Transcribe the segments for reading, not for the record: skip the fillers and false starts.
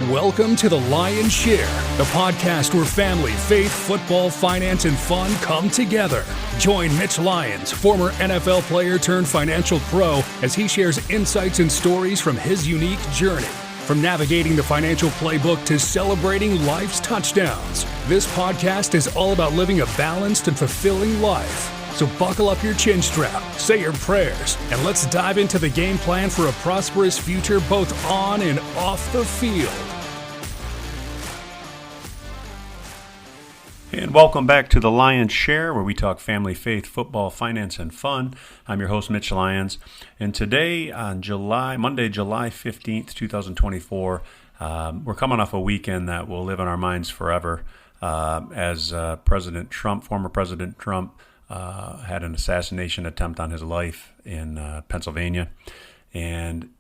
Welcome to The Lion's Share, the podcast where family, faith, football, finance, and fun come together. Join Mitch Lyons, former NFL player turned financial pro, as he shares insights and stories from his unique journey. From navigating the financial playbook to celebrating life's touchdowns, this podcast is all about living a balanced and fulfilling life. So buckle up your chin strap, say your prayers, and let's dive into the game plan for a prosperous future both on and off the field. And welcome back to The Lion's Share, where we talk family, faith, football, finance, and fun. I'm your host, Mitch Lyons. And today, on Monday, July 15th, 2024, we're coming off a weekend that will live in our minds forever as former President Trump, had an assassination attempt on his life in Pennsylvania. And,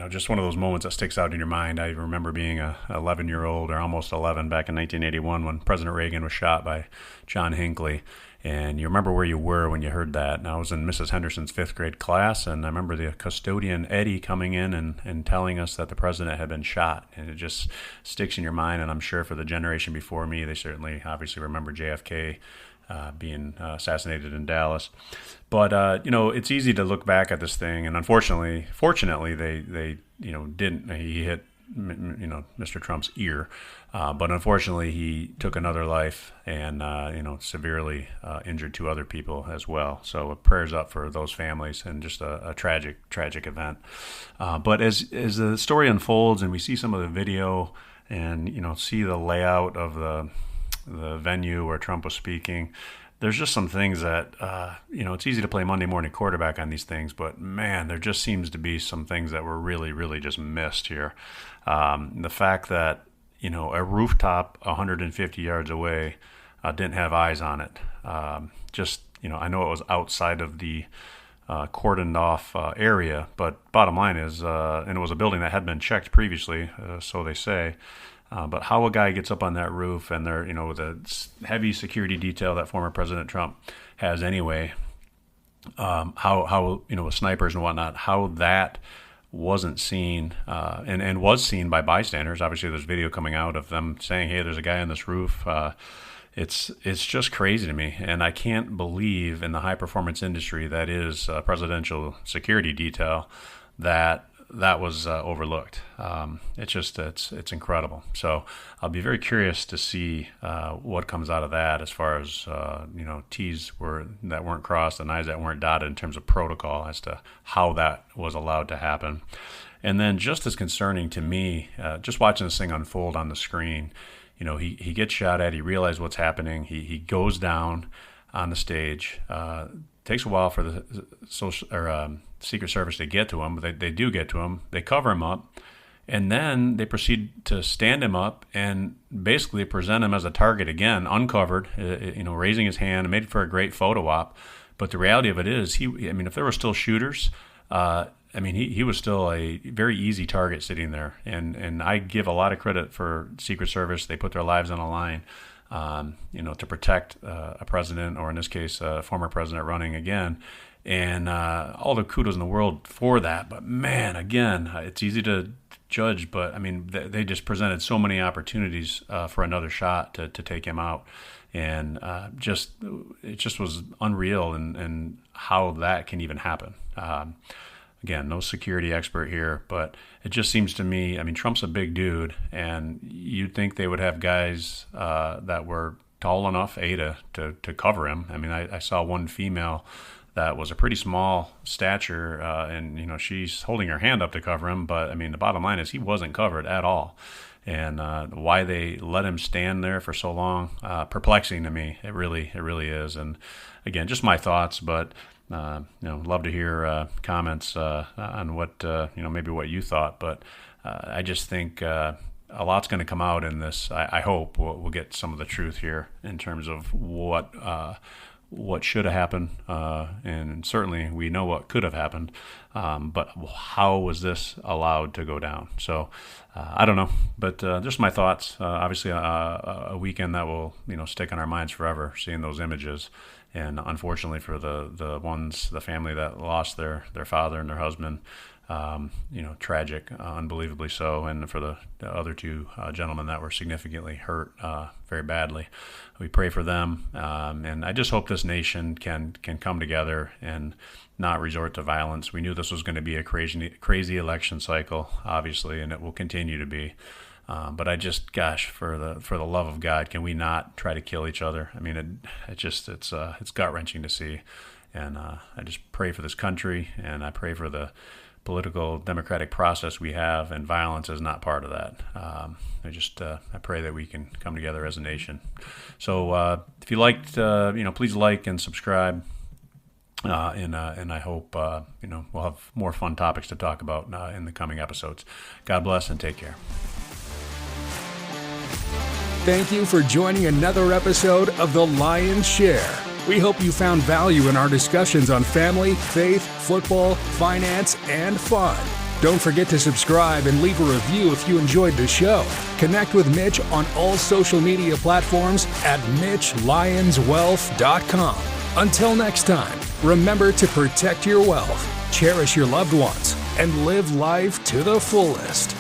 just one of those moments that sticks out in your mind. I remember being a 11-year-old or almost 11 back in 1981 when President Reagan was shot by John Hinckley. And you remember where you were when you heard that. And I was in Mrs. Henderson's fifth grade class, and I remember the custodian, Eddie, coming in and telling us that the president had been shot. And it just sticks in your mind. And I'm sure for the generation before me, they certainly obviously remember JFK being assassinated in Dallas. But, it's easy to look back at this thing. And fortunately, they didn't. He hit, Mr. Trump's ear. But unfortunately, he took another life and, severely injured two other people as well. So prayers up for those families, and just a tragic event. But as the story unfolds and we see some of the video and, see the layout of the venue where Trump was speaking, there's just some things that, it's easy to play Monday morning quarterback on these things, but man, there just seems to be some things that were really, really just missed here. The fact that, a rooftop 150 yards away didn't have eyes on it. I know it was outside of the cordoned off area, but bottom line is, and it was a building that had been checked previously, so they say. But how a guy gets up on that roof, and they're, with a heavy security detail that former President Trump has anyway, how with snipers and whatnot, how that wasn't seen, and was seen by bystanders. Obviously, there's video coming out of them saying, "Hey, there's a guy on this roof." It's just crazy to me, and I can't believe in the high performance industry that is presidential security detail that was overlooked. It's incredible. So I'll be very curious to see what comes out of that, as far as T's that weren't crossed and I's that weren't dotted in terms of protocol as to how that was allowed to happen. And then just as concerning to me, just watching this thing unfold on the screen, he gets shot at. He realizes what's happening. He goes down on the stage. Takes a while for the Secret Service to get to him, but they do get to him. They cover him up, and then they proceed to stand him up and basically present him as a target again, uncovered, raising his hand, and made for a great photo op. But the reality of it is, if there were still shooters, he was still a very easy target sitting there. And I give a lot of credit for Secret Service. They put their lives on the line, to protect a president, or in this case, a former president running again. And all the kudos in the world for that. But man, again, it's easy to judge, but they just presented so many opportunities for another shot to take him out. And it just was unreal, and how that can even happen. Again, no security expert here, but it just seems to me, Trump's a big dude, and you'd think they would have guys that were tall enough, to cover him. I saw one female that was a pretty small stature, and, she's holding her hand up to cover him, but, the bottom line is he wasn't covered at all. And why they let him stand there for so long, perplexing to me. It really is. And again, just my thoughts, but love to hear comments on what maybe what you thought. But I just think a lot's going to come out in this. I hope we'll get some of the truth here in terms of what should have happened, and certainly we know what could have happened. But how was this allowed to go down? So I don't know, but just my thoughts. Obviously, a weekend that will stick in our minds forever, seeing those images. And unfortunately for the family that lost their father and their husband, tragic, unbelievably so. And for the other two gentlemen that were significantly hurt very badly, we pray for them. And I just hope this nation can come together and not resort to violence. We knew this was going to be a crazy election cycle, obviously, and it will continue to be. But I just, gosh, for the love of God, can we not try to kill each other? I mean, it's gut-wrenching to see. And I just pray for this country, and I pray for the political democratic process we have, and violence is not part of that. I pray that we can come together as a nation. So if you liked, please like and subscribe. And I hope, we'll have more fun topics to talk about in the coming episodes. God bless and take care. Thank you for joining another episode of The Lion's Share. We hope you found value in our discussions on family, faith, football, finance, and fun. Don't forget to subscribe and leave a review if you enjoyed the show. Connect with Mitch on all social media platforms at MitchLionsWealth.com. Until next time, remember to protect your wealth, cherish your loved ones, and live life to the fullest.